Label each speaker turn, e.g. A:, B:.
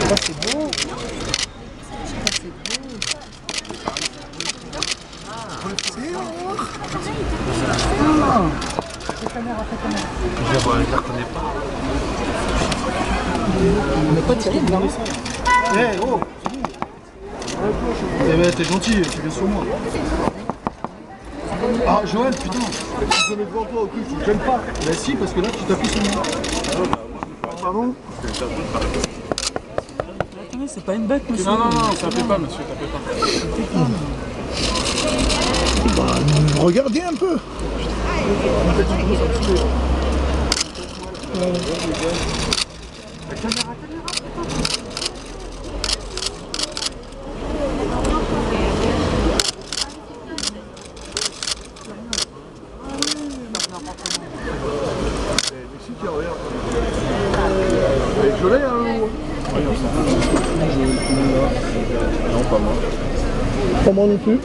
A: Ça c'est beau. Ça c'est beau.
B: Je la reconnais pas.
A: On n'a pas tiré, mais
C: Eh oh. Eh ben t'es gentil, tu viens sur moi. Ah Joël, putain, tu te mets devant toi au cul, tu te gênes pas. Bah si, parce que là tu t'appuies sur moi. Pardon?
A: Attendez, c'est pas une bête, monsieur.
B: Non, non, non, tapez pas, monsieur, tapez pas.
C: Bah, regardez un peu. Je l'ai, hein.
B: Non, pas moi.
C: Pas moi non plus.